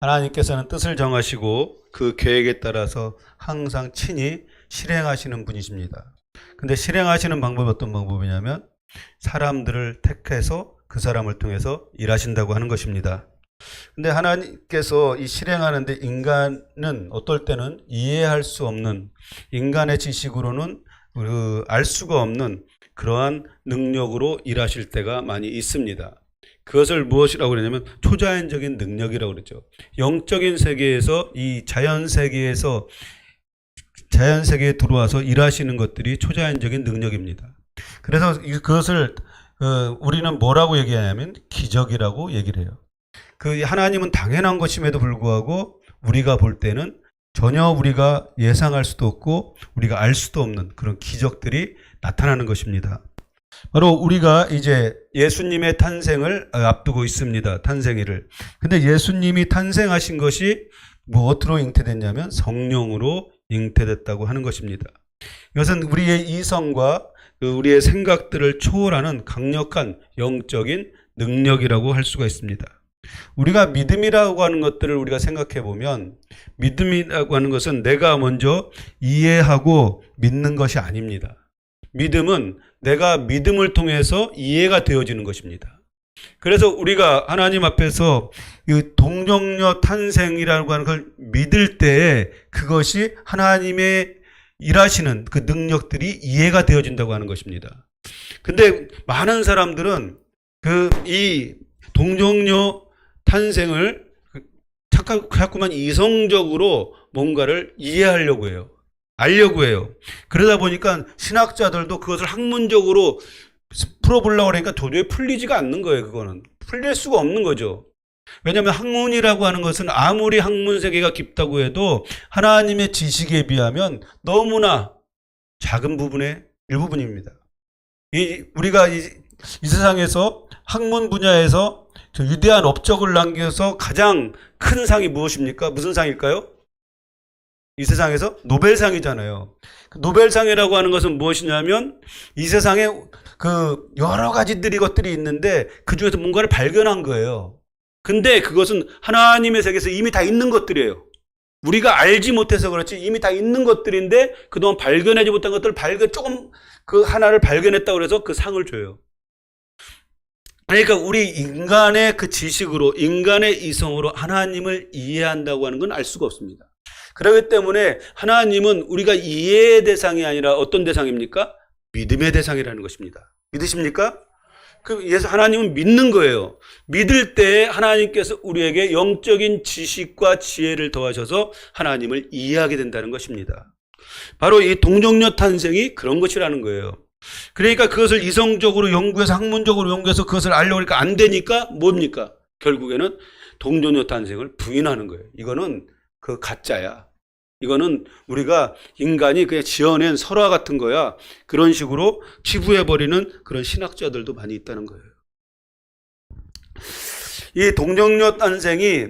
하나님께서는 뜻을 정하시고 그 계획에 따라서 항상 친히 실행하시는 분이십니다. 근데 실행하시는 방법이 어떤 방법이냐면 사람들을 택해서 그 사람을 통해서 일하신다고 하는 것입니다. 근데 하나님께서 이 실행하는데 인간은 어떨 때는 이해할 수 없는, 인간의 지식으로는 알 수가 없는 그러한 능력으로 일하실 때가 많이 있습니다. 그것을 무엇이라고 그러냐면 초자연적인 능력이라고 그러죠. 영적인 세계에서 이 자연 세계에 들어와서 일하시는 것들이 초자연적인 능력입니다. 그래서 그것을 우리는 뭐라고 얘기하냐면 기적이라고 얘기를 해요. 그 하나님은 당연한 것임에도 불구하고 우리가 볼 때는 전혀 우리가 예상할 수도 없고 우리가 알 수도 없는 그런 기적들이 나타나는 것입니다. 바로 우리가 이제 예수님의 탄생을 앞두고 있습니다. 탄생일을. 근데 예수님이 탄생하신 것이 무엇으로 잉태됐냐면 성령으로 잉태됐다고 하는 것입니다. 이것은 우리의 이성과 우리의 생각들을 초월하는 강력한 영적인 능력이라고 할 수가 있습니다. 우리가 믿음이라고 하는 것들을 우리가 생각해 보면 믿음이라고 하는 것은 내가 먼저 이해하고 믿는 것이 아닙니다. 믿음은 내가 믿음을 통해서 이해가 되어지는 것입니다. 그래서 우리가 하나님 앞에서 이 동정녀 탄생이라고 하는 걸 믿을 때에 그것이 하나님의 일하시는 그 능력들이 이해가 되어진다고 하는 것입니다. 근데 많은 사람들은 이 동정녀 탄생을 자꾸만 이성적으로 뭔가를 이해하려고 해요. 알려고 해요. 그러다 보니까 신학자들도 그것을 학문적으로 풀어보려고 하니까 도저히 풀리지가 않는 거예요. 그거는 풀릴 수가 없는 거죠. 왜냐하면 학문이라고 하는 것은 아무리 학문 세계가 깊다고 해도 하나님의 지식에 비하면 너무나 작은 부분의 일부분입니다. 우리가 이 세상에서 학문 분야에서 위대한 업적을 남겨서 가장 큰 상이 무엇입니까? 무슨 상일까요? 이 세상에서 노벨상이잖아요. 노벨상이라고 하는 것은 무엇이냐면 이 세상에 여러 가지들이 것들이 있는데 그 중에서 뭔가를 발견한 거예요. 근데 그것은 하나님의 세계에서 이미 다 있는 것들이에요. 우리가 알지 못해서 그렇지 이미 다 있는 것들인데 그동안 발견하지 못한 것들을 조금 하나를 발견했다고 해서 그 상을 줘요. 그러니까 우리 인간의 그 지식으로, 인간의 이성으로 하나님을 이해한다고 하는 건 알 수가 없습니다. 그렇기 때문에 하나님은 우리가 이해의 대상이 아니라 어떤 대상입니까? 믿음의 대상이라는 것입니다. 믿으십니까? 하나님은 믿는 거예요. 믿을 때 하나님께서 우리에게 영적인 지식과 지혜를 더하셔서 하나님을 이해하게 된다는 것입니다. 바로 이 동정녀 탄생이 그런 것이라는 거예요. 그러니까 그것을 이성적으로 연구해서 학문적으로 연구해서 그것을 알려고 하니까 안 되니까 뭡니까? 결국에는 동정녀 탄생을 부인하는 거예요. 이거는 가짜야. 이거는 우리가 인간이 그냥 지어낸 설화 같은 거야. 그런 식으로 치부해버리는 그런 신학자들도 많이 있다는 거예요. 이 동정녀 탄생이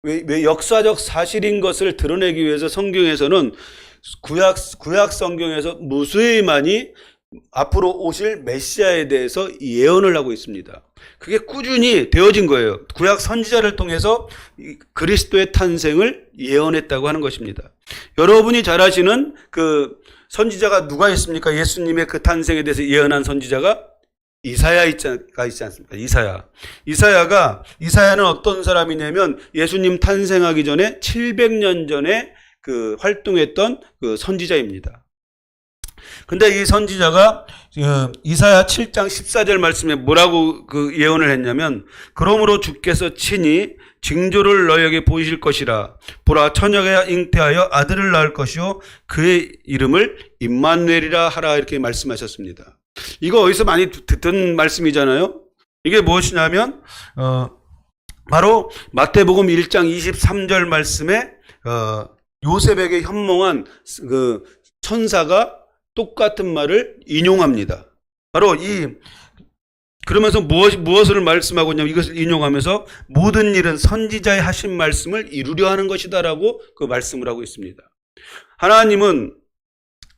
왜 역사적 사실인 것을 드러내기 위해서 성경에서는 구약 성경에서 무수히 많이 앞으로 오실 메시아에 대해서 예언을 하고 있습니다. 그게 꾸준히 되어진 거예요. 구약 선지자를 통해서 그리스도의 탄생을 예언했다고 하는 것입니다. 여러분이 잘 아시는 그 선지자가 누가 있습니까? 예수님의 그 탄생에 대해서 예언한 선지자가 이사야가 있지 않습니까? 이사야는 어떤 사람이냐면 예수님 탄생하기 전에 700년 전에 활동했던 선지자입니다. 근데 이 선지자가 이사야 7장 14절 말씀에 뭐라고 예언을 했냐면 그러므로 주께서 친히 징조를 너희에게 보이실 것이라. 보라 처녀가 잉태하여 아들을 낳을 것이요 그의 이름을 임마누엘이라 하라. 이렇게 말씀하셨습니다. 이거 어디서 많이 듣던 말씀이잖아요. 이게 무엇이냐면 바로 마태복음 1장 23절 말씀에 요셉에게 현몽한 천사가 똑같은 말을 인용합니다. 바로 그러면서 무엇을 말씀하고 있냐면 이것을 인용하면서 모든 일은 선지자의 하신 말씀을 이루려 하는 것이다라고 그 말씀을 하고 있습니다. 하나님은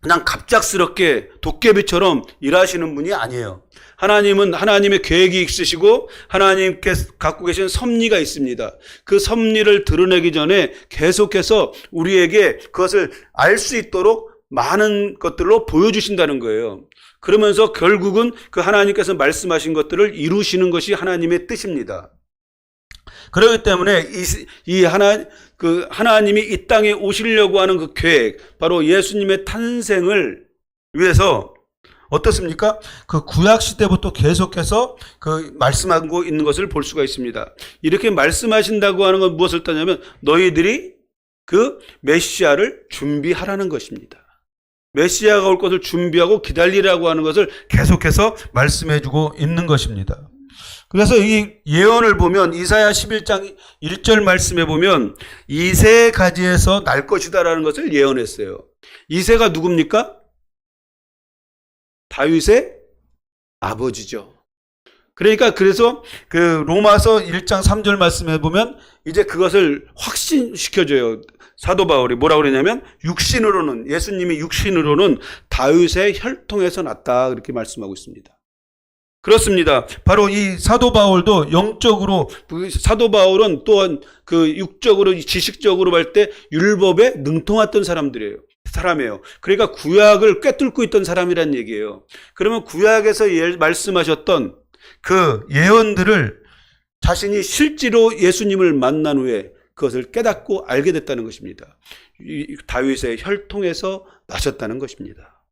그냥 갑작스럽게 도깨비처럼 일하시는 분이 아니에요. 하나님은 하나님의 계획이 있으시고 하나님께서 갖고 계신 섭리가 있습니다. 그 섭리를 드러내기 전에 계속해서 우리에게 그것을 알 수 있도록 많은 것들로 보여주신다는 거예요. 그러면서 결국은 그 하나님께서 말씀하신 것들을 이루시는 것이 하나님의 뜻입니다. 그렇기 때문에 하나님이 이 땅에 오시려고 하는 그 계획, 바로 예수님의 탄생을 위해서 어떻습니까? 그 구약 시대부터 계속해서 그 말씀하고 있는 것을 볼 수가 있습니다. 이렇게 말씀하신다고 하는 건 무엇을 따냐면 너희들이 그 메시아를 준비하라는 것입니다. 메시아가 올 것을 준비하고 기다리라고 하는 것을 계속해서 말씀해주고 있는 것입니다. 그래서 이 예언을 보면 이사야 11장 1절 말씀에 보면 이새 가지에서 날 것이다라는 것을 예언했어요. 이새가 누굽니까? 다윗의 아버지죠. 그러니까 그래서 그 로마서 1장 3절 말씀에 보면 이제 그것을 확신시켜줘요. 사도 바울이 뭐라고 그러냐면 육신으로는, 예수님이 육신으로는 다윗의 혈통에서 났다, 그렇게 말씀하고 있습니다. 그렇습니다. 바로 이 사도 바울도 영적으로, 사도 바울은 또한 그 육적으로, 지식적으로 할 때 율법에 능통했던 사람이에요. 그러니까 구약을 꿰뚫고 있던 사람이란 얘기예요. 그러면 구약에서 말씀하셨던 그 예언들을 자신이 실제로 예수님을 만난 후에 그것을 깨닫고 알게 됐다는 것입니다. 다윗의 혈통에서 나셨다는 것입니다.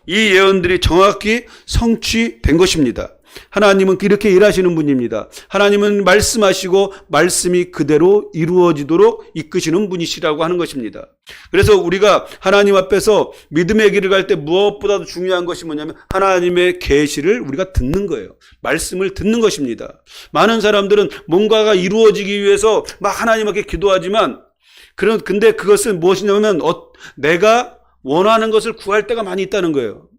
이 예언들이 정확히 성취된 것입니다. 하나님은 이렇게 일하시는 분입니다. 하나님은 말씀하시고 말씀이 그대로 이루어지도록 이끄시는 분이시라고 하는 것입니다. 그래서 우리가 하나님 앞에서 믿음의 길을 갈 때 무엇보다도 중요한 것이 뭐냐면 하나님의 계시를 우리가 듣는 거예요. 말씀을 듣는 것입니다. 많은 사람들은 뭔가가 이루어지기 위해서 막 하나님 앞에 기도하지만 근데 그것은 무엇이냐면 내가 원하는 것을 구할 때가 많이 있다는 거예요.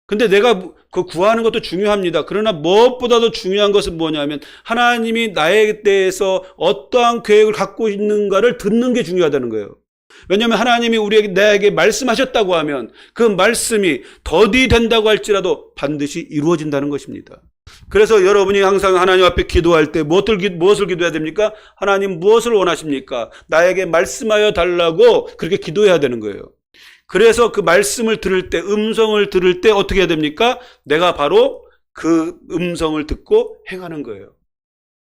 근데 내가 그 구하는 것도 중요합니다. 그러나 무엇보다도 중요한 것은 뭐냐면 하나님이 나에 대해서 어떠한 계획을 갖고 있는가를 듣는 게 중요하다는 거예요. 왜냐하면 하나님이 내게 말씀하셨다고 하면 그 말씀이 더디 된다고 할지라도 반드시 이루어진다는 것입니다. 그래서 여러분이 항상 하나님 앞에 기도할 때 무엇을 기도해야 됩니까? 하나님 무엇을 원하십니까? 나에게 말씀하여 달라고 그렇게 기도해야 되는 거예요. 그래서 그 말씀을 들을 때, 음성을 들을 때 어떻게 해야 됩니까? 내가 바로 그 음성을 듣고 행하는 거예요.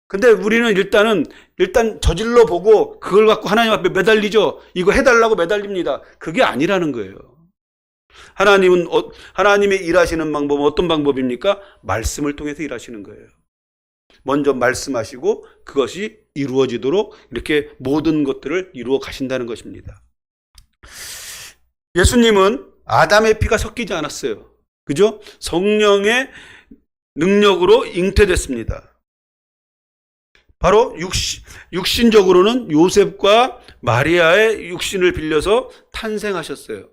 근데 우리는 일단 저질러 보고 그걸 갖고 하나님 앞에 매달리죠. 이거 해달라고 매달립니다. 그게 아니라는 거예요. 하나님이 일하시는 방법은 어떤 방법입니까? 말씀을 통해서 일하시는 거예요. 먼저 말씀하시고 그것이 이루어지도록 이렇게 모든 것들을 이루어 가신다는 것입니다. 예수님은 아담의 피가 섞이지 않았어요. 그죠? 성령의 능력으로 잉태됐습니다. 바로 육신적으로는 요셉과 마리아의 육신을 빌려서 탄생하셨어요.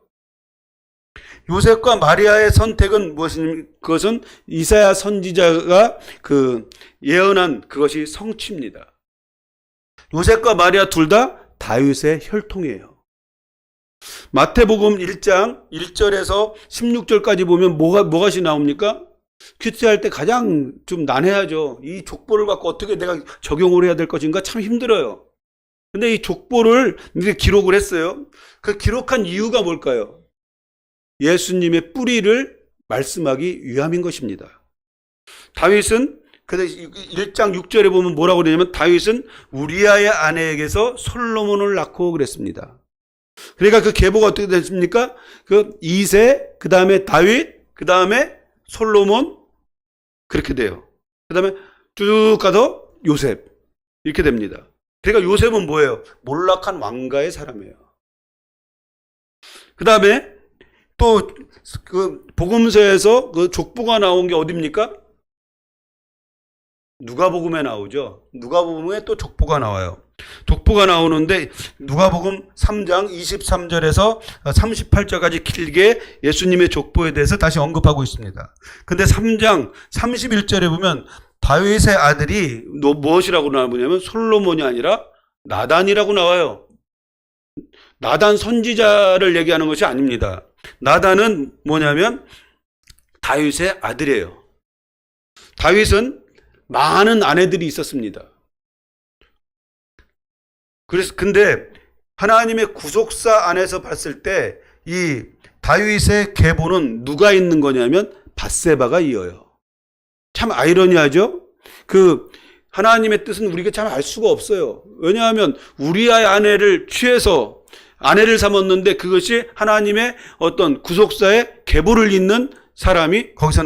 요셉과 마리아의 선택은 무엇입니까? 그것은 이사야 선지자가 예언한 그것이 성취입니다. 요셉과 마리아 둘 다 다윗의 혈통이에요. 마태복음 1장 1절에서 16절까지 보면 뭐가 나옵니까? 큐티할 때 가장 좀 난해하죠. 이 족보를 갖고 어떻게 내가 적용을 해야 될 것인가 참 힘들어요. 근데 이 족보를 이렇게 기록을 했어요. 그 기록한 이유가 뭘까요? 예수님의 뿌리를 말씀하기 위함인 것입니다. 다윗은 1장 6절에 보면 뭐라고 그러냐면 다윗은 우리아의 아내에게서 솔로몬을 낳고 그랬습니다. 그러니까 그 계보가 어떻게 됐습니까? 그 이세, 그 다음에 다윗, 그 다음에 솔로몬, 그렇게 돼요. 그 다음에 쭉 가서 요셉, 이렇게 됩니다. 그러니까 요셉은 뭐예요? 몰락한 왕가의 사람이에요. 그 다음에 또 그 복음서에서 그 족보가 나온 게 어딥니까? 누가복음에 나오죠. 누가복음에 또 족보가 나와요. 족보가 나오는데 누가복음 3장 23절에서 38절까지 길게 예수님의 족보에 대해서 다시 언급하고 있습니다. 근데 3장 31절에 보면 다윗의 아들이 무엇이라고 나오냐면 솔로몬이 아니라 나단이라고 나와요. 나단 선지자를 얘기하는 것이 아닙니다. 나단은 뭐냐면 다윗의 아들이에요. 다윗은 많은 아내들이 있었습니다. 그래서 근데 하나님의 구속사 안에서 봤을 때 이 다윗의 계보는 누가 있는 거냐면 밧세바가 이어요. 참 아이러니하죠? 하나님의 뜻은 우리가 참 알 수가 없어요. 왜냐하면 우리의 아내를 취해서 아내를 삼았는데 그것이 하나님의 어떤 구속사의 계보를 잇는 사람이 거기서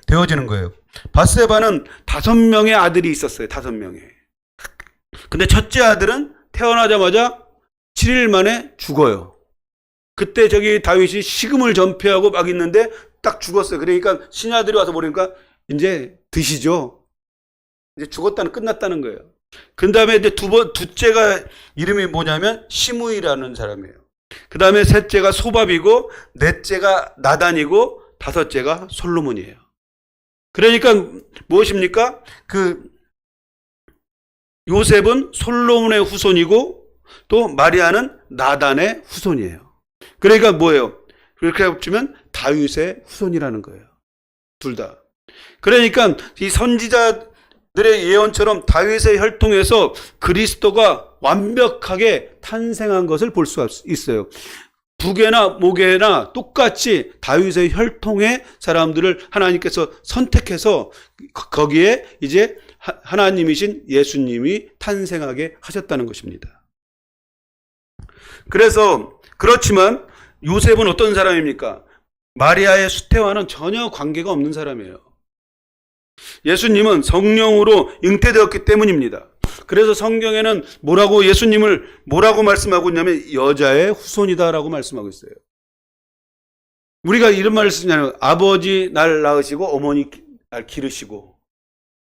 되어지는 거예요. 밧세바는 5명의 아들이 있었어요. 5명의. 근데 첫째 아들은 태어나자마자 7일 만에 죽어요. 그때 다윗이 식음을 전폐하고 막 있는데 딱 죽었어요. 그러니까 신하들이 와서 보니까 이제 드시죠. 이제 끝났다는 거예요. 그 다음에 이제 둘째가 이름이 뭐냐면 시므이라는 사람이에요. 그 다음에 셋째가 소밥이고, 넷째가 나단이고, 다섯째가 솔로몬이에요. 그러니까 무엇입니까? 요셉은 솔로몬의 후손이고, 또 마리아는 나단의 후손이에요. 그러니까 뭐예요? 그렇게 합치면 다윗의 후손이라는 거예요. 둘 다. 그러니까 이 선지자들의 예언처럼 다윗의 혈통에서 그리스도가 완벽하게 탄생한 것을 볼 수 있어요. 북에나 목에나 똑같이 다윗의 혈통의 사람들을 하나님께서 선택해서 거기에 이제 하나님이신 예수님이 탄생하게 하셨다는 것입니다. 그렇지만 요셉은 어떤 사람입니까? 마리아의 수태와는 전혀 관계가 없는 사람이에요. 예수님은 성령으로 잉태되었기 때문입니다. 그래서 성경에는 예수님을 뭐라고 말씀하고 있냐면 여자의 후손이다라고 말씀하고 있어요. 우리가 이런 말을 쓰냐면 아버지 날 낳으시고 어머니 날 기르시고,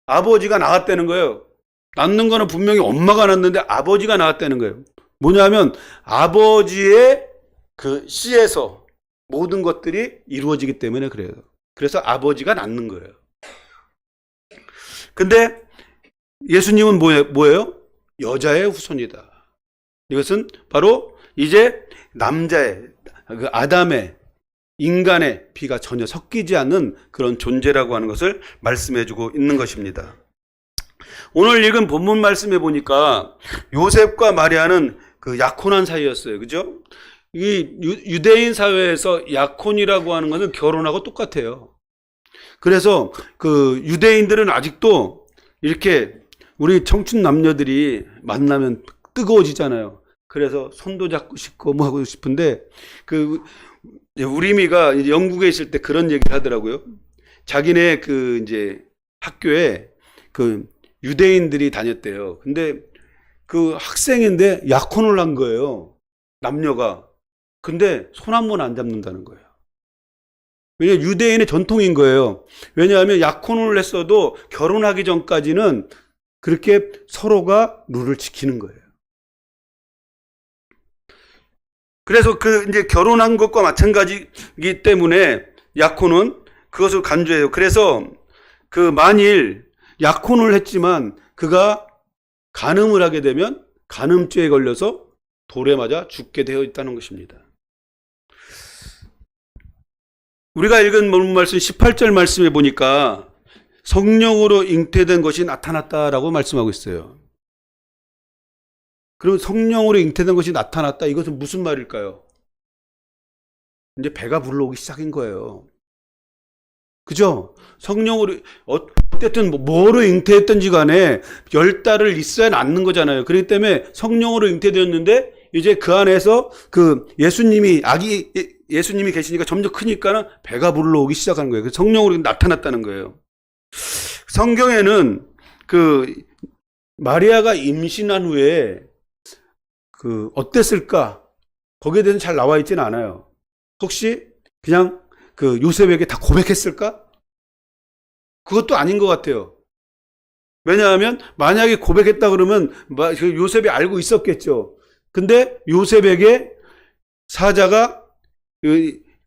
아버지가 낳았다는 거예요. 낳는 거는 분명히 엄마가 낳았는데 아버지가 낳았다는 거예요. 뭐냐면 아버지의 씨에서 모든 것들이 이루어지기 때문에 그래요. 그래서 아버지가 낳는 거예요. 근데 예수님은 뭐예요? 여자의 후손이다. 이것은 바로 이제 남자의, 아담의, 인간의 피가 전혀 섞이지 않는 그런 존재라고 하는 것을 말씀해주고 있는 것입니다. 오늘 읽은 본문 말씀해 보니까 요셉과 마리아는 약혼한 사이였어요. 그죠? 이 유대인 사회에서 약혼이라고 하는 것은 결혼하고 똑같아요. 그래서 유대인들은 아직도 이렇게 우리 청춘 남녀들이 만나면 뜨거워지잖아요. 그래서 손도 잡고 싶고 뭐 하고 싶은데 우리미가 영국에 있을 때 그런 얘기를 하더라고요. 자기네 이제 학교에 유대인들이 다녔대요. 근데 학생인데 약혼을 한 거예요. 남녀가. 근데 손 한 번 안 잡는다는 거예요. 왜냐하면 유대인의 전통인 거예요. 왜냐하면 약혼을 했어도 결혼하기 전까지는 그렇게 서로가 룰을 지키는 거예요. 그래서 이제 결혼한 것과 마찬가지이기 때문에 약혼은 그것을 간주해요. 그래서 만일 약혼을 했지만 그가 간음을 하게 되면 간음죄에 걸려서 돌에 맞아 죽게 되어 있다는 것입니다. 우리가 읽은 본문 말씀 18절 말씀에 보니까 성령으로 잉태된 것이 나타났다라고 말씀하고 있어요. 그럼 성령으로 잉태된 것이 나타났다. 이것은 무슨 말일까요? 이제 배가 불러오기 시작인 거예요. 그죠? 성령으로 어쨌든 뭐로 잉태했든지 간에 10달을 있어야 낳는 거잖아요. 그렇기 때문에 성령으로 잉태되었는데 이제 그 안에서 예수님이 계시니까 점점 크니까는 배가 불러오기 시작하는 거예요. 성령으로 나타났다는 거예요. 성경에는 마리아가 임신한 후에 어땠을까? 거기에 대해서는 잘 나와 있지는 않아요. 혹시 그냥 요셉에게 다 고백했을까? 그것도 아닌 것 같아요. 왜냐하면 만약에 고백했다 그러면 요셉이 알고 있었겠죠. 근데 요셉에게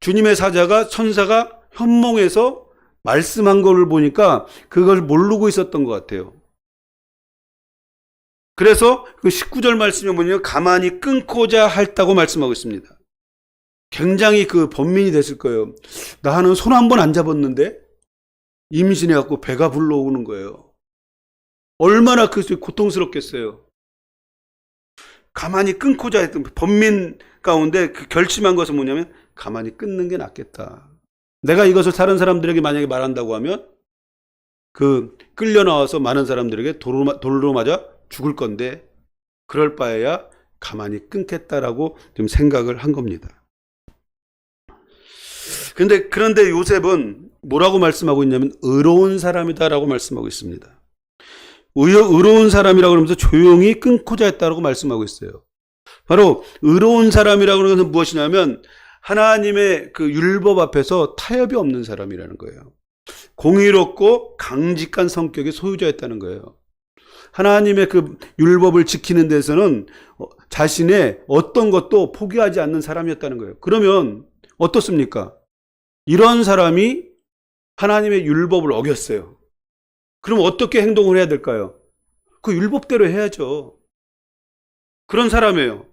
주님의 사자가 천사가 현몽에서 말씀한 걸 보니까 그걸 모르고 있었던 것 같아요. 그래서 19절 말씀에 보면 가만히 끊고자 했다고 말씀하고 있습니다. 굉장히 그 번민이 됐을 거예요. 나는 손 한 번 안 잡았는데 임신해갖고 배가 불러오는 거예요. 얼마나 그 고통스럽겠어요. 가만히 끊고자 했던 번민 가운데 그 결심한 것은 뭐냐면 가만히 끊는 게 낫겠다. 내가 이것을 다른 사람들에게 만약에 말한다고 하면 그 끌려 나와서 많은 사람들에게 돌로 맞아 죽을 건데 그럴 바에야 가만히 끊겠다라고 좀 생각을 한 겁니다. 그런데 요셉은 뭐라고 말씀하고 있냐면 의로운 사람이다라고 말씀하고 있습니다. 의로운 사람이라고 하면서 조용히 끊고자 했다라고 말씀하고 있어요. 바로 의로운 사람이라고 하는 것은 무엇이냐면 하나님의 그 율법 앞에서 타협이 없는 사람이라는 거예요. 공의롭고 강직한 성격의 소유자였다는 거예요. 하나님의 그 율법을 지키는 데서는 자신의 어떤 것도 포기하지 않는 사람이었다는 거예요. 그러면 어떻습니까? 이런 사람이 하나님의 율법을 어겼어요. 그럼 어떻게 행동을 해야 될까요? 그 율법대로 해야죠. 그런 사람이에요.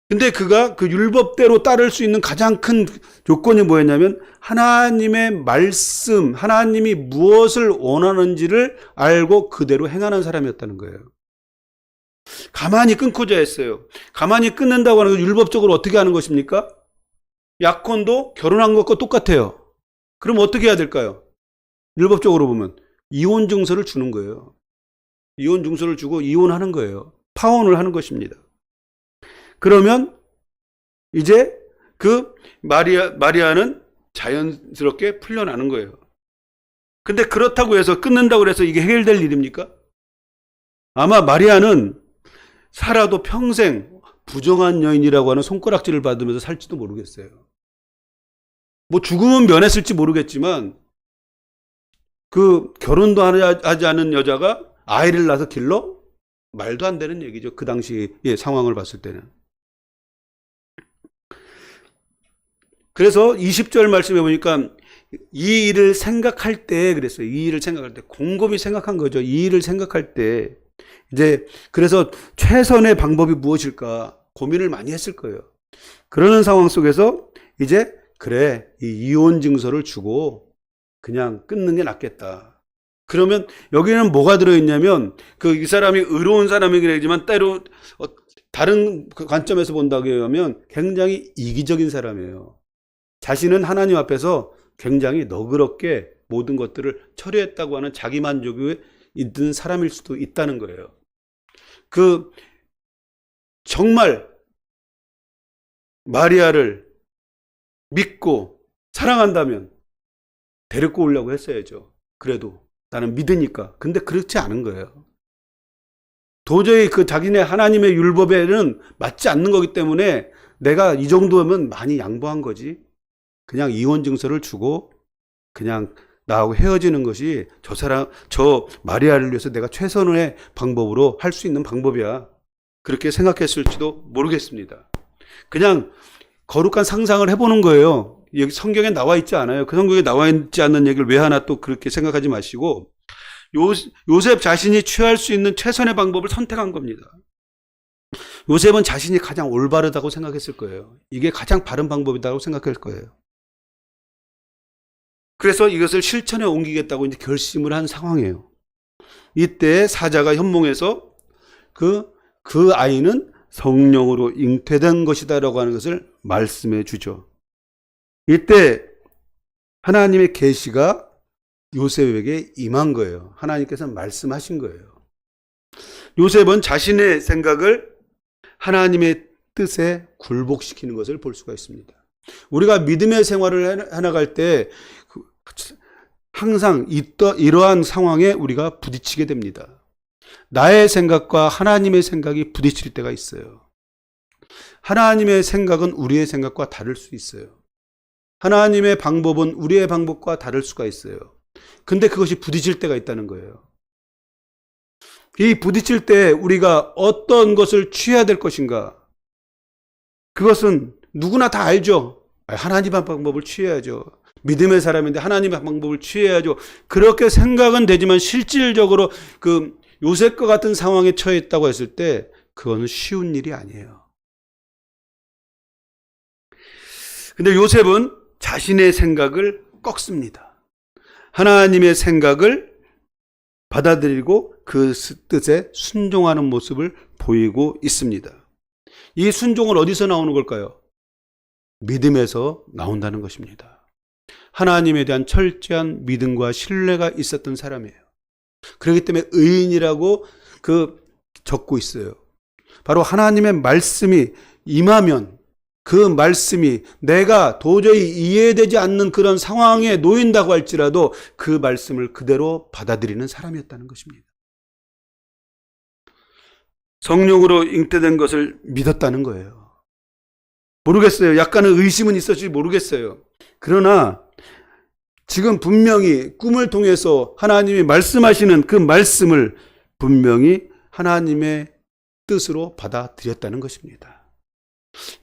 근데 그가 그 율법대로 따를 수 있는 가장 큰 조건이 뭐였냐면 하나님의 말씀, 하나님이 무엇을 원하는지를 알고 그대로 행하는 사람이었다는 거예요. 가만히 끊고자 했어요. 가만히 끊는다고 하는 건 율법적으로 어떻게 하는 것입니까? 약혼도 결혼한 것과 똑같아요. 그럼 어떻게 해야 될까요? 율법적으로 보면 이혼 증서를 주는 거예요. 이혼 증서를 주고 이혼하는 거예요. 파혼을 하는 것입니다. 그러면 이제 그 마리아는 자연스럽게 풀려나는 거예요. 근데 그렇다고 해서 끊는다고 해서 이게 해결될 일입니까? 아마 마리아는 살아도 평생 부정한 여인이라고 하는 손가락질을 받으면서 살지도 모르겠어요. 뭐 죽음은 면했을지 모르겠지만 그 결혼도 하지 않은 여자가 아이를 낳아서 길러? 말도 안 되는 얘기죠. 그 당시의 상황을 봤을 때는. 그래서 20절 말씀해 보니까 이 일을 생각할 때 그랬어요. 이 일을 생각할 때 곰곰이 생각한 거죠. 이 일을 생각할 때 이제 그래서 최선의 방법이 무엇일까 고민을 많이 했을 거예요. 그러는 상황 속에서 이제 그래 이 이혼 증서를 주고 그냥 끊는 게 낫겠다. 그러면 여기는 뭐가 들어있냐면 그 이 사람이 의로운 사람이긴 하지만 때로 다른 관점에서 본다고 하면 굉장히 이기적인 사람이에요. 자신은 하나님 앞에서 굉장히 너그럽게 모든 것들을 처리했다고 하는 자기만족에 있는 사람일 수도 있다는 거예요. 그 정말 마리아를 믿고 사랑한다면 데리고 오려고 했어야죠. 그래도 나는 믿으니까. 근데 그렇지 않은 거예요. 도저히 그 자기네 하나님의 율법에는 맞지 않는 거기 때문에 내가 이 정도면 많이 양보한 거지. 그냥 이혼 증서를 주고 그냥 나하고 헤어지는 것이 저 마리아를 위해서 내가 최선의 방법으로 할 수 있는 방법이야. 그렇게 생각했을지도 모르겠습니다. 그냥 거룩한 상상을 해보는 거예요. 여기 성경에 나와 있지 않아요. 그 성경에 나와 있지 않는 얘기를 왜 하나 또 그렇게 생각하지 마시고 요셉 자신이 취할 수 있는 최선의 방법을 선택한 겁니다. 요셉은 자신이 가장 올바르다고 생각했을 거예요. 이게 가장 바른 방법이라고 생각할 거예요. 그래서 이것을 실천에 옮기겠다고 이제 결심을 한 상황이에요. 이때 사자가 현몽에서 그 아이는 성령으로 잉태된 것이다라고 하는 것을 말씀해 주죠. 이때 하나님의 계시가 요셉에게 임한 거예요. 하나님께서 말씀하신 거예요. 요셉은 자신의 생각을 하나님의 뜻에 굴복시키는 것을 볼 수가 있습니다. 우리가 믿음의 생활을 해나갈 때 항상 이러한 상황에 우리가 부딪히게 됩니다. 나의 생각과 하나님의 생각이 부딪힐 때가 있어요. 하나님의 생각은 우리의 생각과 다를 수 있어요. 하나님의 방법은 우리의 방법과 다를 수가 있어요. 근데 그것이 부딪힐 때가 있다는 거예요. 이 부딪힐 때 우리가 어떤 것을 취해야 될 것인가? 그것은 누구나 다 알죠. 하나님의 방법을 취해야죠. 믿음의 사람인데 하나님의 방법을 취해야죠. 그렇게 생각은 되지만 실질적으로 그 요셉과 같은 상황에 처해 있다고 했을 때 그거는 쉬운 일이 아니에요. 근데 요셉은 자신의 생각을 꺾습니다. 하나님의 생각을 받아들이고 그 뜻에 순종하는 모습을 보이고 있습니다. 이 순종은 어디서 나오는 걸까요? 믿음에서 나온다는 것입니다. 하나님에 대한 철저한 믿음과 신뢰가 있었던 사람이에요. 그렇기 때문에 의인이라고 적고 있어요. 바로 하나님의 말씀이 임하면 그 말씀이 내가 도저히 이해되지 않는 그런 상황에 놓인다고 할지라도 그 말씀을 그대로 받아들이는 사람이었다는 것입니다. 성령으로 잉태된 것을 믿었다는 거예요. 모르겠어요. 약간의 의심은 있었지 모르겠어요. 그러나 지금 분명히 꿈을 통해서 하나님이 말씀하시는 그 말씀을 분명히 하나님의 뜻으로 받아들였다는 것입니다.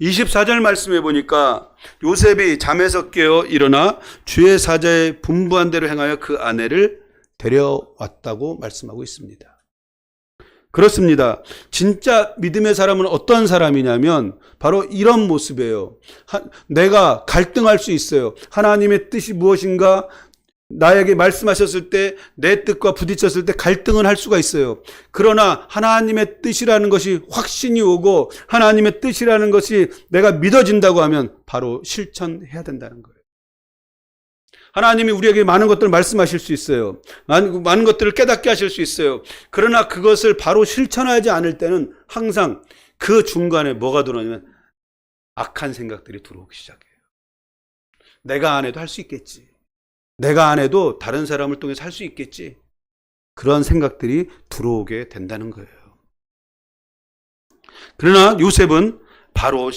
24절 말씀해 보니까 요셉이 잠에서 깨어 일어나 주의 사자의 분부한 대로 행하여 그 아내를 데려왔다고 말씀하고 있습니다. 그렇습니다. 진짜 믿음의 사람은 어떤 사람이냐면 바로 이런 모습이에요. 내가 갈등할 수 있어요. 하나님의 뜻이 무엇인가 나에게 말씀하셨을 때 내 뜻과 부딪혔을 때 갈등을 할 수가 있어요. 그러나 하나님의 뜻이라는 것이 확신이 오고 하나님의 뜻이라는 것이 내가 믿어진다고 하면 바로 실천해야 된다는 거예요. 하나님이 우리에게 많은 것들을 말씀하실 수 있어요. 많은 것들을 깨닫게 하실 수 있어요. 그러나 그것을 바로 실천하지 않을 때는 항상 그 중간에 뭐가 들어오냐면 악한 생각들이 들어오기 시작해요. 내가 안 해도 할 수 있겠지. 내가 안 해도 다른 사람을 통해서 할 수 있겠지. 그런 생각들이 들어오게 된다는 거예요. 그러나 요셉은 바로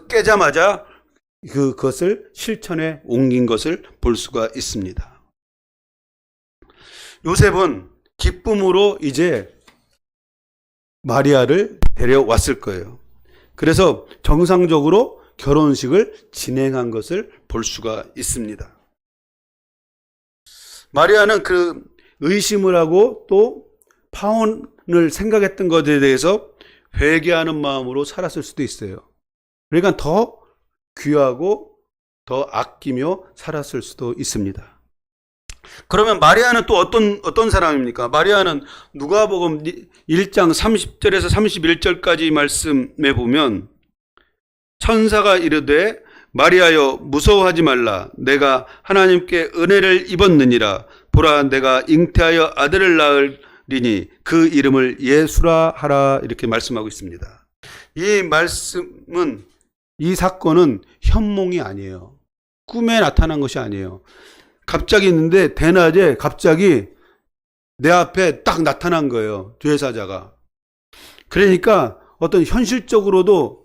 깨자마자 그것을 실천에 옮긴 것을 볼 수가 있습니다. 요셉은 기쁨으로 이제 마리아를 데려왔을 거예요. 그래서 정상적으로 결혼식을 진행한 것을 볼 수가 있습니다. 마리아는 그 의심을 하고 또 파혼을 생각했던 것에 대해서 회개하는 마음으로 살았을 수도 있어요. 그러니까 더 귀하고 더 아끼며 살았을 수도 있습니다. 그러면 마리아는 또 어떤 사람입니까? 마리아는 누가복음 1장 30절에서 31절까지 말씀에 보면 천사가 이르되 마리아여 무서워하지 말라. 내가 하나님께 은혜를 입었느니라. 보라 내가 잉태하여 아들을 낳으리니 그 이름을 예수라 하라. 이렇게 말씀하고 있습니다. 이 사건은 현몽이 아니에요. 꿈에 나타난 것이 아니에요. 갑자기 있는데 대낮에 갑자기 내 앞에 딱 나타난 거예요. 죄사자가. 그러니까 어떤 현실적으로도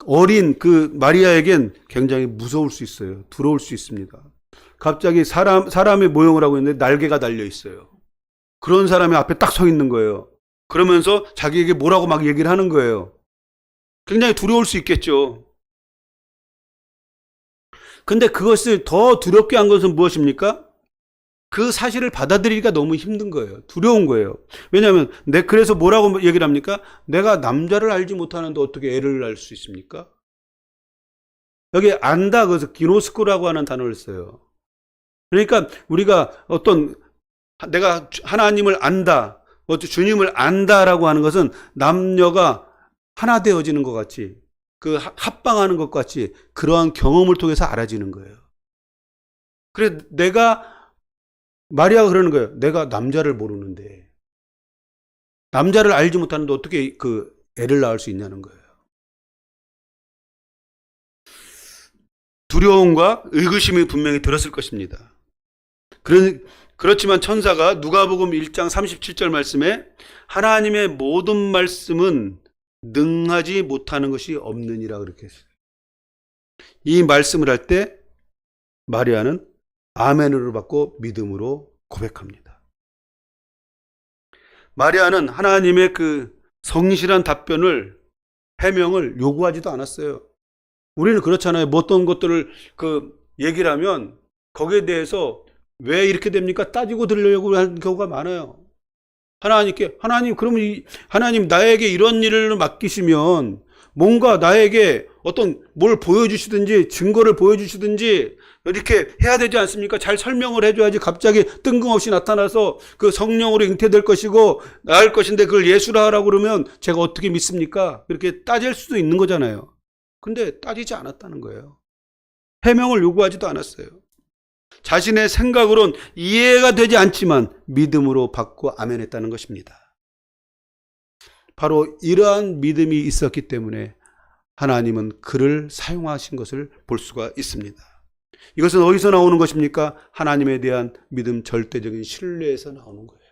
어린 그 마리아에겐 굉장히 무서울 수 있어요. 두려울 수 있습니다. 갑자기 사람의 모형을 하고 있는데 날개가 달려 있어요. 그런 사람이 앞에 딱 서 있는 거예요. 그러면서 자기에게 뭐라고 막 얘기를 하는 거예요. 굉장히 두려울 수 있겠죠. 근데 그것을 더 두렵게 한 것은 무엇입니까? 그 사실을 받아들이기가 너무 힘든 거예요. 두려운 거예요. 왜냐하면 그래서 뭐라고 얘기를 합니까? 내가 남자를 알지 못하는데 어떻게 애를 낳을 수 있습니까? 여기 안다, 그래서 기노스코라고 하는 단어를 써요. 그러니까 우리가 내가 하나님을 안다, 주님을 안다라고 하는 것은 남녀가 하나 되어지는 것 같이, 합방하는 것 같이 그러한 경험을 통해서 알아지는 거예요. 그래, 마리아가 그러는 거예요. 내가 남자를 모르는데, 남자를 알지 못하는데 어떻게 애를 낳을 수 있냐는 거예요. 두려움과 의구심이 분명히 들었을 것입니다. 그렇지만 천사가 누가복음 1장 37절 말씀에 하나님의 모든 말씀은 능하지 못하는 것이 없느니라 그렇게 했어요. 이 말씀을 할 때 마리아는 아멘으로 받고 믿음으로 고백합니다. 마리아는 하나님의 그 성실한 답변을, 해명을 요구하지도 않았어요. 우리는 그렇잖아요. 어떤 것들을 얘기를 하면 거기에 대해서 왜 이렇게 됩니까? 따지고 들으려고 하는 경우가 많아요. 하나님, 그러면 하나님 나에게 이런 일을 맡기시면 뭔가 나에게 어떤 뭘 보여주시든지 증거를 보여주시든지 이렇게 해야 되지 않습니까? 잘 설명을 해줘야지 갑자기 뜬금없이 나타나서 그 성령으로 잉태될 것이고 나을 것인데 그걸 예수라 하라고 그러면 제가 어떻게 믿습니까? 이렇게 따질 수도 있는 거잖아요. 근데 따지지 않았다는 거예요. 해명을 요구하지도 않았어요. 자신의 생각으론 이해가 되지 않지만 믿음으로 받고 아멘했다는 것입니다. 바로 이러한 믿음이 있었기 때문에 하나님은 그를 사용하신 것을 볼 수가 있습니다. 이것은 어디서 나오는 것입니까? 하나님에 대한 믿음, 절대적인 신뢰에서 나오는 거예요.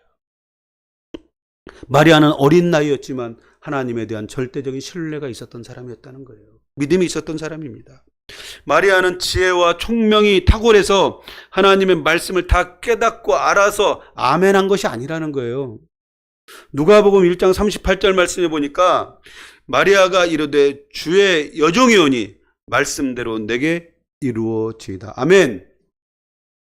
마리아는 어린 나이였지만 하나님에 대한 절대적인 신뢰가 있었던 사람이었다는 거예요. 믿음이 있었던 사람입니다. 마리아는 지혜와 총명이 탁월해서 하나님의 말씀을 다 깨닫고 알아서 아멘한 것이 아니라는 거예요. 누가복음 1장 38절 말씀해 보니까 마리아가 이르되 주의 여종이오니 말씀대로 내게 이루어지이다. 아멘.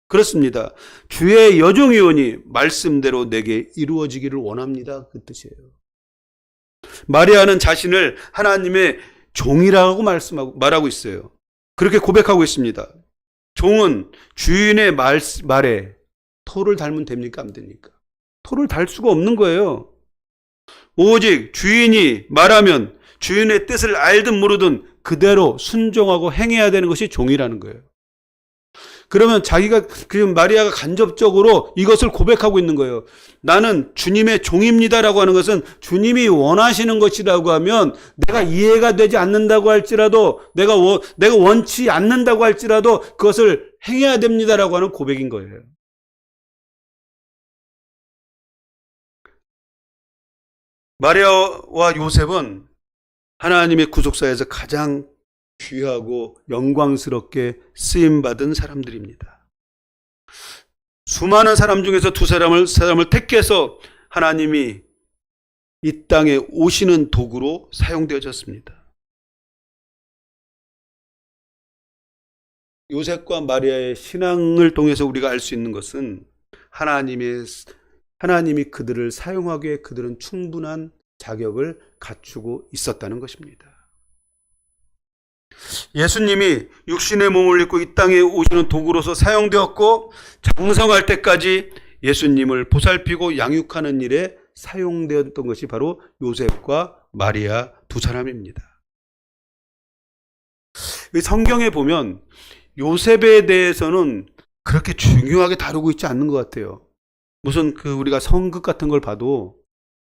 그렇습니다. 주의 여종이오니 말씀대로 내게 이루어지기를 원합니다. 그 뜻이에요. 마리아는 자신을 하나님의 종이라고 말하고 있어요. 그렇게 고백하고 있습니다. 종은 주인의 말에 토를 달면 됩니까? 안 됩니까? 토를 달 수가 없는 거예요. 오직 주인이 말하면 주인의 뜻을 알든 모르든 그대로 순종하고 행해야 되는 것이 종이라는 거예요. 그러면 지금 마리아가 간접적으로 이것을 고백하고 있는 거예요. 나는 주님의 종입니다라고 하는 것은 주님이 원하시는 것이라고 하면 내가 이해가 되지 않는다고 할지라도 내가 원치 않는다고 할지라도 그것을 행해야 됩니다라고 하는 고백인 거예요. 마리아와 요셉은 하나님의 구속사에서 가장 귀하고 영광스럽게 쓰임받은 사람들입니다. 수많은 사람 중에서 두 사람을 택해서 하나님이 이 땅에 오시는 도구로 사용되어졌습니다. 요셉과 마리아의 신앙을 통해서 우리가 알 수 있는 것은 하나님이 그들을 사용하기에 그들은 충분한 자격을 갖추고 있었다는 것입니다. 예수님이 육신의 몸을 입고 이 땅에 오시는 도구로서 사용되었고 장성할 때까지 예수님을 보살피고 양육하는 일에 사용되었던 것이 바로 요셉과 마리아 두 사람입니다. 성경에 보면 요셉에 대해서는 그렇게 중요하게 다루고 있지 않는 것 같아요. 무슨 우리가 성극 같은 걸 봐도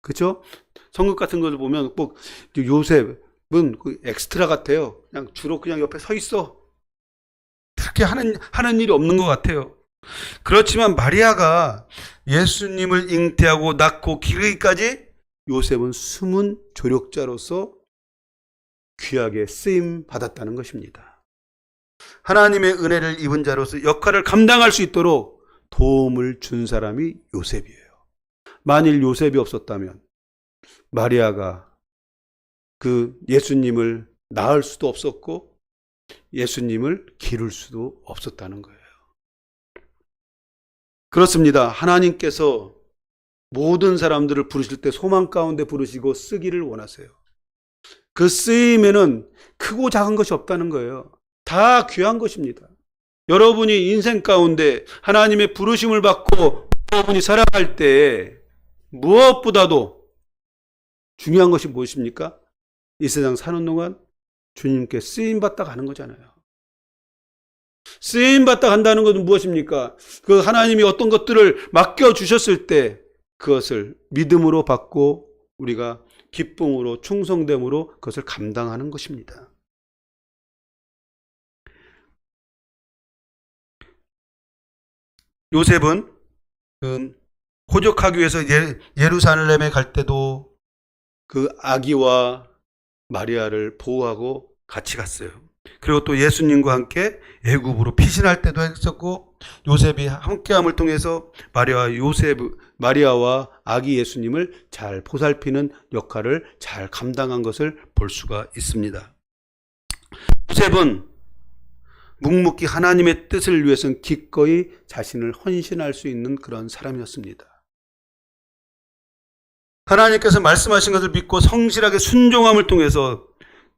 그렇죠? 성극 같은 걸 보면 꼭 요셉은 엑스트라 같아요. 주로 그냥 옆에 서 있어. 그렇게 하는 일이 없는 것 같아요. 그렇지만 마리아가 예수님을 잉태하고 낳고 기르기까지 요셉은 숨은 조력자로서 귀하게 쓰임 받았다는 것입니다. 하나님의 은혜를 입은 자로서 역할을 감당할 수 있도록 도움을 준 사람이 요셉이에요. 만일 요셉이 없었다면 마리아가 예수님을 낳을 수도 없었고 예수님을 기를 수도 없었다는 거예요. 그렇습니다. 하나님께서 모든 사람들을 부르실 때 소망 가운데 부르시고 쓰기를 원하세요. 그 쓰임에는 크고 작은 것이 없다는 거예요. 다 귀한 것입니다. 여러분이 인생 가운데 하나님의 부르심을 받고 여러분이 살아갈 때 무엇보다도 중요한 것이 무엇입니까? 이 세상 사는 동안 주님께 쓰임받다 가는 거잖아요. 쓰임받다 간다는 것은 무엇입니까? 그 하나님이 어떤 것들을 맡겨주셨을 때 그것을 믿음으로 받고 우리가 기쁨으로 충성됨으로 그것을 감당하는 것입니다. 요셉은 호적하기 위해서 예루살렘에 갈 때도 그 아기와 마리아를 보호하고 같이 갔어요. 그리고 또 예수님과 함께 애굽으로 피신할 때도 했었고 요셉이 함께함을 통해서 마리아와 아기 예수님을 잘 보살피는 역할을 잘 감당한 것을 볼 수가 있습니다. 요셉은 묵묵히 하나님의 뜻을 위해서는 기꺼이 자신을 헌신할 수 있는 그런 사람이었습니다. 하나님께서 말씀하신 것을 믿고 성실하게 순종함을 통해서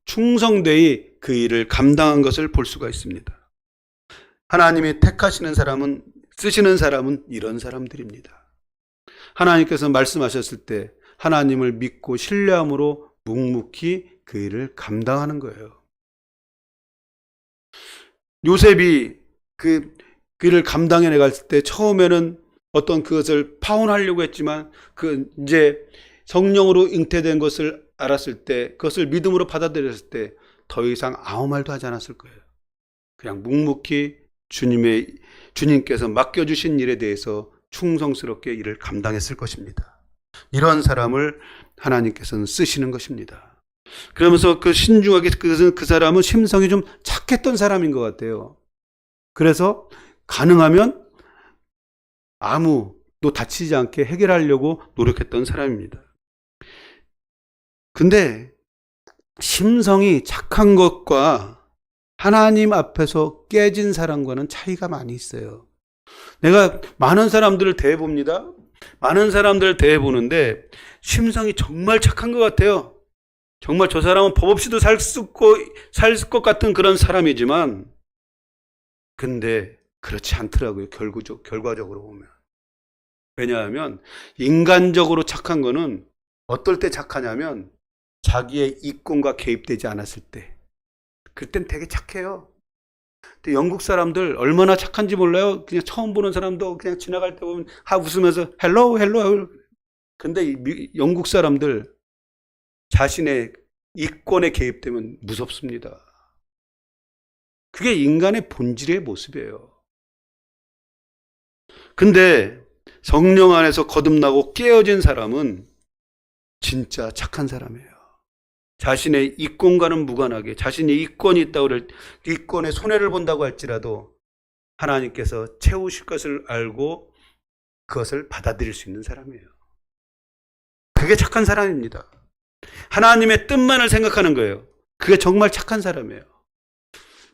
충성되이 그 일을 감당한 것을 볼 수가 있습니다. 하나님이 택하시는 사람은, 쓰시는 사람은 이런 사람들입니다. 하나님께서 말씀하셨을 때 하나님을 믿고 신뢰함으로 묵묵히 그 일을 감당하는 거예요. 요셉이 그 일을 감당해 나갈 때 처음에는 어떤 그것을 파혼하려고 했지만 이제 성령으로 잉태된 것을 알았을 때, 그것을 믿음으로 받아들였을 때 더 이상 아무 말도 하지 않았을 거예요. 그냥 묵묵히 주님께서 맡겨주신 일에 대해서 충성스럽게 일을 감당했을 것입니다. 이런 사람을 하나님께서는 쓰시는 것입니다. 그러면서 그 신중하게 그 사람은 심성이 좀 착했던 사람인 것 같아요. 그래서 가능하면 아무도 다치지 않게 해결하려고 노력했던 사람입니다. 근데 심성이 착한 것과 하나님 앞에서 깨진 사람과는 차이가 많이 있어요. 내가 많은 사람들을 대해봅니다. 많은 사람들을 대해보는데 심성이 정말 착한 것 같아요. 정말 저 사람은 법 없이도 살 것 같은 그런 사람이지만, 근데 그렇지 않더라고요. 결과적으로 보면. 왜냐하면 인간적으로 착한 거는 어떨 때 착하냐면 자기의 이권과 개입되지 않았을 때, 그땐 되게 착해요. 근데 영국 사람들 얼마나 착한지 몰라요. 그냥 처음 보는 사람도 그냥 지나갈 때 보면 웃으면서 헬로. 근데 영국 사람들 자신의 이권에 개입되면 무섭습니다. 그게 인간의 본질의 모습이에요. 근데 성령 안에서 거듭나고 깨어진 사람은 진짜 착한 사람이에요. 자신의 이권과는 무관하게, 자신의 이권이 있다고 이권에 손해를 본다고 할지라도 하나님께서 채우실 것을 알고 그것을 받아들일 수 있는 사람이에요. 그게 착한 사람입니다. 하나님의 뜻만을 생각하는 거예요. 그게 정말 착한 사람이에요.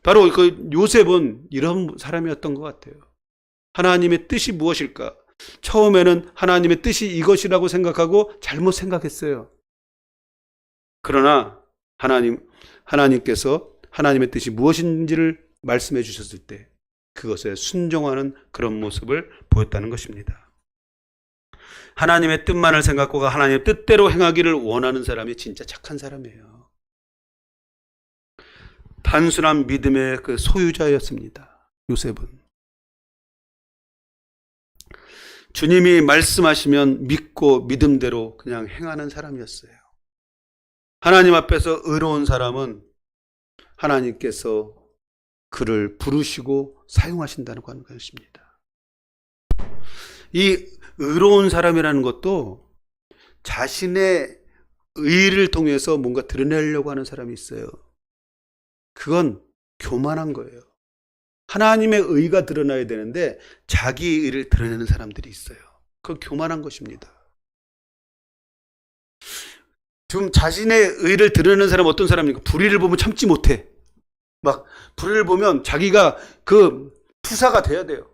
바로 그 요셉은 이런 사람이었던 것 같아요. 하나님의 뜻이 무엇일까? 처음에는 하나님의 뜻이 이것이라고 생각하고 잘못 생각했어요. 그러나 하나님께서 하나님의 뜻이 무엇인지를 말씀해 주셨을 때 그것에 순종하는 그런 모습을 보였다는 것입니다. 하나님의 뜻만을 생각하고 하나님의 뜻대로 행하기를 원하는 사람이 진짜 착한 사람이에요. 단순한 믿음의 그 소유자였습니다. 요셉은. 주님이 말씀하시면 믿고 믿음대로 그냥 행하는 사람이었어요. 하나님 앞에서 의로운 사람은 하나님께서 그를 부르시고 사용하신다는 것입니다. 이 의로운 사람이라는 것도 자신의 의를 통해서 뭔가 드러내려고 하는 사람이 있어요. 그건 교만한 거예요. 하나님의 의가 드러나야 되는데 자기 의를 드러내는 사람들이 있어요. 그건 교만한 것입니다. 좀 자신의 의를 드러내는 사람은 어떤 사람입니까? 불의를 보면 참지 못해. 막 불의를 보면 자기가 그 투사가 돼야 돼요.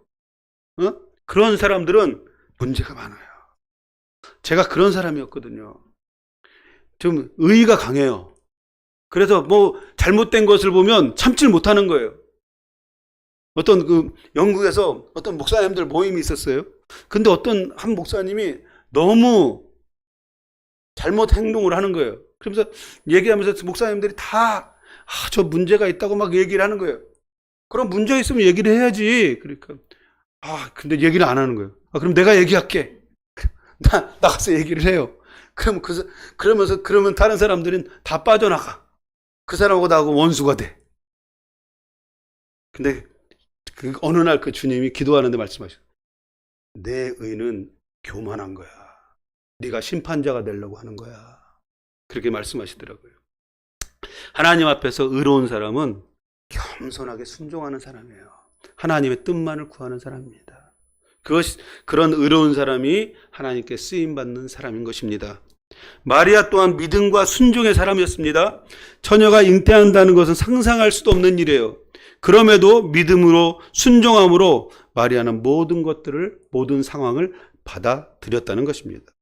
그런 사람들은 문제가 많아요. 제가 그런 사람이었거든요. 좀 의의가 강해요. 그래서 뭐 잘못된 것을 보면 참지를 못하는 거예요. 어떤 영국에서 어떤 목사님들 모임이 있었어요. 근데 어떤 한 목사님이 너무 잘못 행동을 하는 거예요. 그러면서 얘기하면서 목사님들이 다 저 문제가 있다고 막 얘기를 하는 거예요. 그럼 문제 있으면 얘기를 해야지. 그러니까 근데 얘기를 안 하는 거예요. 그럼 내가 얘기할게. 나가서 얘기를 해요. 그러면 다른 사람들은 다 빠져나가. 그 사람하고 나하고 원수가 돼. 근데 어느 날 그 주님이 기도하는데 말씀하셔요. 내 의는 교만한 거야. 네가 심판자가 되려고 하는 거야. 그렇게 말씀하시더라고요. 하나님 앞에서 의로운 사람은 겸손하게 순종하는 사람이에요. 하나님의 뜻만을 구하는 사람입니다. 그런 의로운 사람이 하나님께 쓰임받는 사람인 것입니다. 마리아 또한 믿음과 순종의 사람이었습니다. 처녀가 잉태한다는 것은 상상할 수도 없는 일이에요. 그럼에도 믿음으로 순종함으로 마리아는 모든 상황을 받아들였다는 것입니다.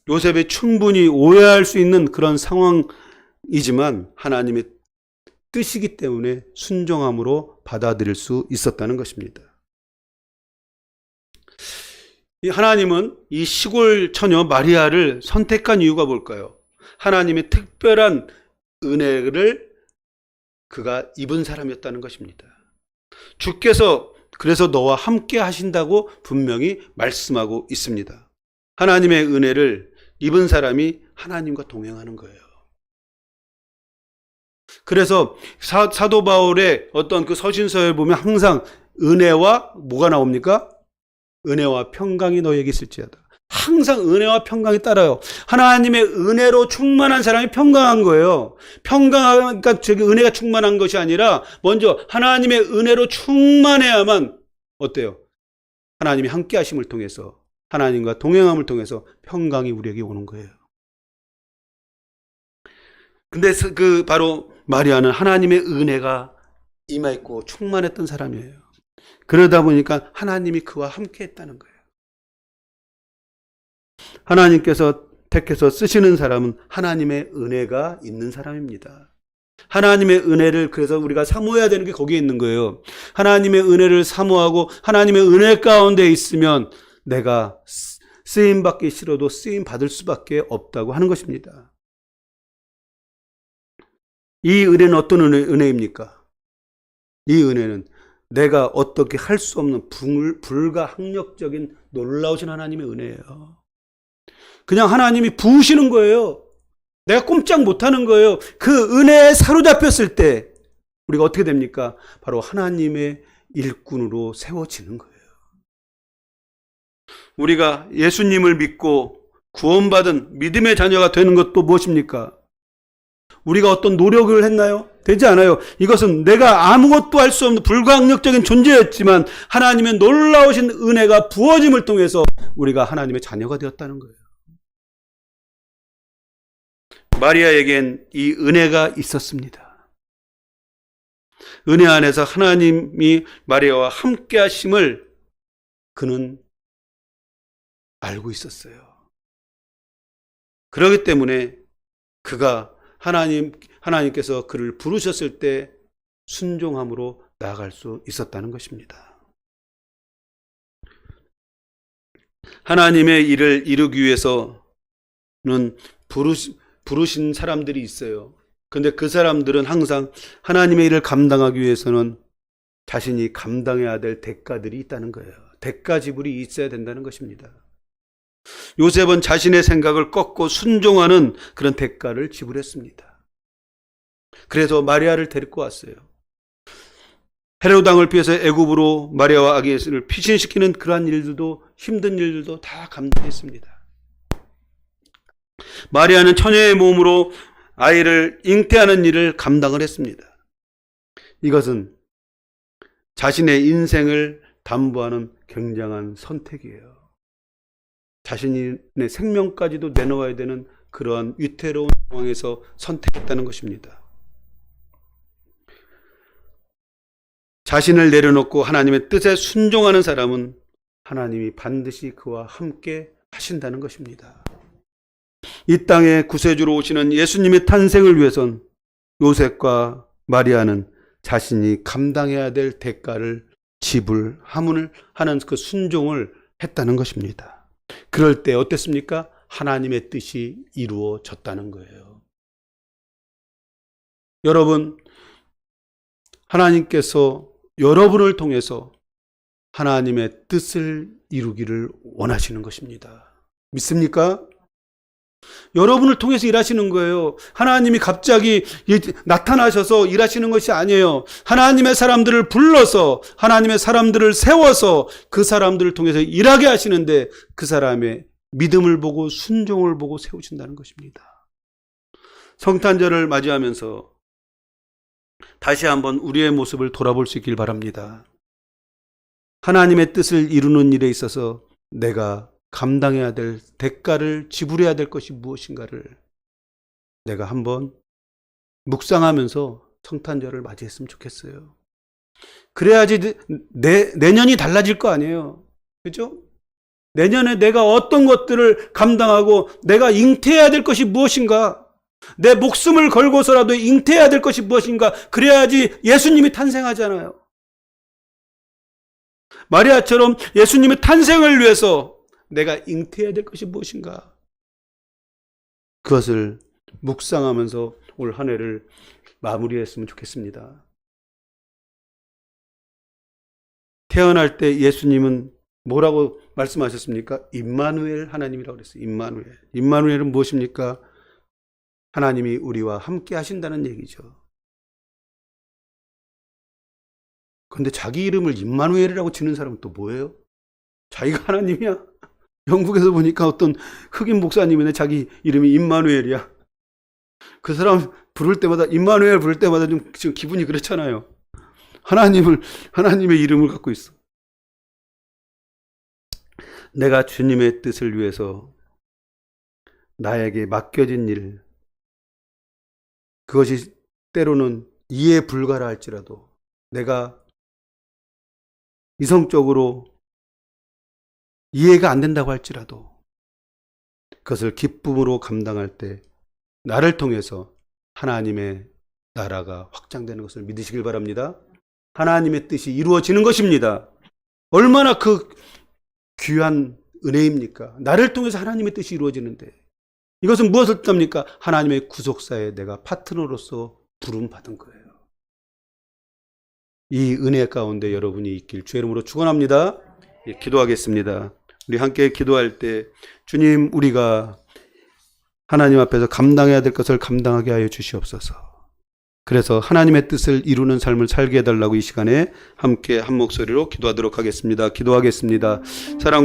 요셉이 충분히 오해할 수 있는 그런 상황 이지만 하나님의 뜻이기 때문에 순종함으로 받아들일 수 있었다는 것입니다. 하나님은 이 시골 처녀 마리아를 선택한 이유가 뭘까요? 하나님의 특별한 은혜를 그가 입은 사람이었다는 것입니다. 주께서 그래서 너와 함께 하신다고 분명히 말씀하고 있습니다. 하나님의 은혜를 입은 사람이 하나님과 동행하는 거예요. 그래서 사도 바울의 어떤 그 서신서에 보면 항상 은혜와 뭐가 나옵니까? 은혜와 평강이 너에게 있을지어다. 항상 은혜와 평강이 따라요. 하나님의 은혜로 충만한 사람이 평강한 거예요. 평강하니까 저기 은혜가 충만한 것이 아니라 먼저 하나님의 은혜로 충만해야만 어때요? 하나님이 함께 하심을 통해서 하나님과 동행함을 통해서 평강이 우리에게 오는 거예요. 근데 그 바로 마리아는 하나님의 은혜가 임하였고 충만했던 사람이에요. 그러다 보니까 하나님이 그와 함께 했다는 거예요. 하나님께서 택해서 쓰시는 사람은 하나님의 은혜가 있는 사람입니다. 하나님의 은혜를 그래서 우리가 사모해야 되는 게 거기에 있는 거예요. 하나님의 은혜를 사모하고 하나님의 은혜 가운데 있으면 내가 쓰임 받기 싫어도 쓰임 받을 수밖에 없다고 하는 것입니다. 이 은혜는 어떤 은혜입니까? 이 은혜는 내가 어떻게 할 수 없는 불가항력적인 놀라우신 하나님의 은혜예요. 그냥 하나님이 부으시는 거예요. 내가 꼼짝 못하는 거예요. 그 은혜에 사로잡혔을 때 우리가 어떻게 됩니까? 바로 하나님의 일꾼으로 세워지는 거예요. 우리가 예수님을 믿고 구원받은 믿음의 자녀가 되는 것도 무엇입니까? 우리가 어떤 노력을 했나요? 되지 않아요. 이것은 내가 아무것도 할 수 없는 불가항력적인 존재였지만 하나님의 놀라우신 은혜가 부어짐을 통해서 우리가 하나님의 자녀가 되었다는 거예요. 마리아에겐 이 은혜가 있었습니다. 은혜 안에서 하나님이 마리아와 함께 하심을 그는 알고 있었어요. 그렇기 때문에 그가 하나님께서 그를 부르셨을 때 순종함으로 나아갈 수 있었다는 것입니다. 하나님의 일을 이루기 위해서는 부르신 사람들이 있어요. 근데 그 사람들은 항상 하나님의 일을 감당하기 위해서는 자신이 감당해야 될 대가들이 있다는 거예요. 대가 지불이 있어야 된다는 것입니다. 요셉은 자신의 생각을 꺾고 순종하는 그런 대가를 지불했습니다. 그래서 마리아를 데리고 왔어요. 헤롯 왕을 피해서 애굽으로 마리아와 아기 예수를 피신시키는 그러한 일들도 힘든 일들도 다 감당했습니다. 마리아는 처녀의 몸으로 아이를 잉태하는 일을 감당을 했습니다. 이것은 자신의 인생을 담보하는 굉장한 선택이에요. 자신의 생명까지도 내놓아야 되는 그러한 위태로운 상황에서 선택했다는 것입니다. 자신을 내려놓고 하나님의 뜻에 순종하는 사람은 하나님이 반드시 그와 함께 하신다는 것입니다. 이 땅에 구세주로 오시는 예수님의 탄생을 위해선 요셉과 마리아는 자신이 감당해야 될 대가를 지불하는 그 순종을 했다는 것입니다. 그럴 때 어땠습니까? 하나님의 뜻이 이루어졌다는 거예요. 여러분, 하나님께서 여러분을 통해서 하나님의 뜻을 이루기를 원하시는 것입니다. 믿습니까? 여러분을 통해서 일하시는 거예요. 하나님이 갑자기 나타나셔서 일하시는 것이 아니에요. 하나님의 사람들을 불러서 하나님의 사람들을 세워서 그 사람들을 통해서 일하게 하시는데 그 사람의 믿음을 보고 순종을 보고 세우신다는 것입니다. 성탄절을 맞이하면서 다시 한번 우리의 모습을 돌아볼 수 있길 바랍니다. 하나님의 뜻을 이루는 일에 있어서 내가 감당해야 될 대가를 지불해야 될 것이 무엇인가를 내가 한번 묵상하면서 성탄절을 맞이했으면 좋겠어요. 그래야지 내년이 달라질 거 아니에요. 그렇죠? 내년에 내가 어떤 것들을 감당하고 내가 잉태해야 될 것이 무엇인가? 내 목숨을 걸고서라도 잉태해야 될 것이 무엇인가? 그래야지 예수님이 탄생하잖아요. 마리아처럼 예수님의 탄생을 위해서 내가 잉태해야 될 것이 무엇인가? 그것을 묵상하면서 올 한 해를 마무리했으면 좋겠습니다. 태어날 때 예수님은 뭐라고 말씀하셨습니까? 임마누엘 하나님이라고 그랬어요. 임마누엘. 임마누엘은 무엇입니까? 하나님이 우리와 함께 하신다는 얘기죠. 그런데 자기 이름을 임마누엘이라고 지는 사람은 또 뭐예요? 자기가 하나님이야? 영국에서 보니까 어떤 흑인 목사님이네. 자기 이름이 임마누엘이야. 그 사람 부를 때마다 임마누엘 부를 때마다 좀 지금 기분이 그렇잖아요. 하나님의 이름을 갖고 있어. 내가 주님의 뜻을 위해서 나에게 맡겨진 일, 그것이 때로는 이해 불가라 할지라도 내가 이성적으로 이해가 안 된다고 할지라도 그것을 기쁨으로 감당할 때 나를 통해서 하나님의 나라가 확장되는 것을 믿으시길 바랍니다. 하나님의 뜻이 이루어지는 것입니다. 얼마나 그 귀한 은혜입니까? 나를 통해서 하나님의 뜻이 이루어지는데 이것은 무엇을 뜻합니까? 하나님의 구속사에 내가 파트너로서 부름받은 거예요. 이 은혜 가운데 여러분이 있길 주의 이름으로 축원합니다. 기도하겠습니다. 우리 함께 기도할 때 주님, 우리가 하나님 앞에서 감당해야 될 것을 감당하게 하여 주시옵소서. 그래서 하나님의 뜻을 이루는 삶을 살게 해달라고 이 시간에 함께 한 목소리로 기도하도록 하겠습니다. 기도하겠습니다. 사랑과